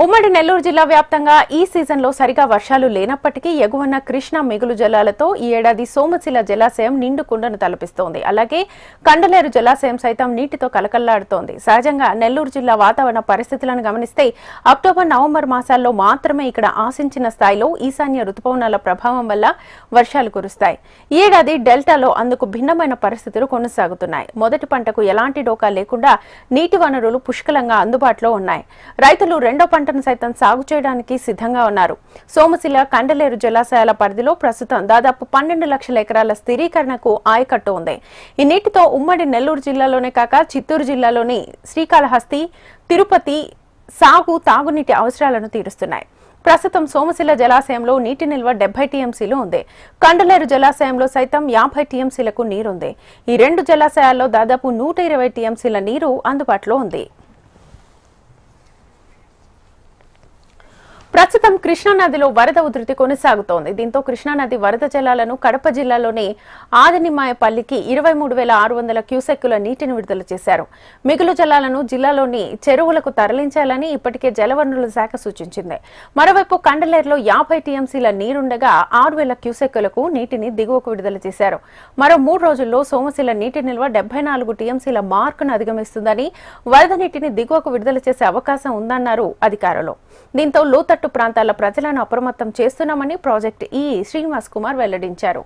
ఉమ్మడి నెల్లూరు జిల్లా వ్యాప్తంగా ఈ సీజన్లో సరిగా వర్షాలు లేనప్పటికీ ఎగువన కృష్ణా మిగులు జలాలతో ఈ ఏడాది సోమశిల జలాశయం నిండు కుండను తలపిస్తోంది. అలాగే కండలేరు జలాశయం సైతం నీటితో కలకల్లాడుతోంది. సహజంగా నెల్లూరు జిల్లా వాతావరణ పరిస్థితులను గమనిస్తే అక్టోబర్, నవంబర్ మాసాల్లో మాత్రమే ఇక్కడ ఆశించిన స్థాయిలో ఈశాన్య రుతుపవనాల ప్రభావం వల్ల వర్షాలు కురుస్తాయి. ఈ ఏడాది డెల్టాలో అందుకు భిన్నమైన పరిస్థితులు కొనసాగుతున్నాయి. మొదటి పంటకు ఎలాంటి డోకా లేకుండా నీటి వనరులు పుష్కలంగా అందుబాటులో ఉన్నాయి. రైతులు రెండో పంటను సైతం సాగు చేయడానికి సిద్ధంగా ఉన్నారు. సోమశిల, కండలేరు జలాశయాల పరిధిలో ప్రస్తుతం దాదాపు 12 లక్షల ఎకరాల స్థిరీకరణకు ఆయకట్టు ఉంది. ఈ నీటితో ఉమ్మడి నెల్లూరు జిల్లాలోనే కాక చిత్తూరు జిల్లాలోని శ్రీకాళహస్తి, తిరుపతి సాగు, తాగునీటి అవసరాలను తీరుస్తున్నాయి. ప్రస్తుతం సోమశిల జలాశయంలో నీటి నిల్వ 70 టీఎంసీలు ఉంది. కండలేరు జలాశయంలో సైతం 50 టీఎంసీలకు నీరుంది. ఈ రెండు జలాశయాల్లో దాదాపు 120 టీఎంసీల నీరు అందుబాటులో ఉంది. ప్రస్తుతం కృష్ణానదిలో వరద ఉధృతి కొనసాగుతోంది. దీంతో కృష్ణానది వరద జలాలను కడప జిల్లాలోని ఆదినిమాయపల్లికి 23,600 క్యూసెక్కుల నీటిని విడుదల చేశారు. మిగులు జలాలను జిల్లాలోని చెరువులకు తరలించాలని ఇప్పటికే జలవనరుల శాఖ సూచించింది. మరోవైపు కండలేరులో 50 టీఎంసీల నీరుండగా 6,000 క్యూసెక్కులకు నీటిని దిగువకు విడుదల చేశారు. మరో 3 రోజుల్లో సోమశిల నీటి నిల్వ 74 టీఎంసీల మార్కును అధిగమిస్తుందని, వరద నీటిని దిగువకు విడుదల చేసే అవకాశం ఉందన్నారు అధికారులు. దీంతో లోతట్టు ప్రాంతాల ప్రజలను అప్రమత్తం చేస్తున్నామని ప్రాజెక్టు ఈఈ శ్రీనివాస్ కుమార్ వెల్లడించారు.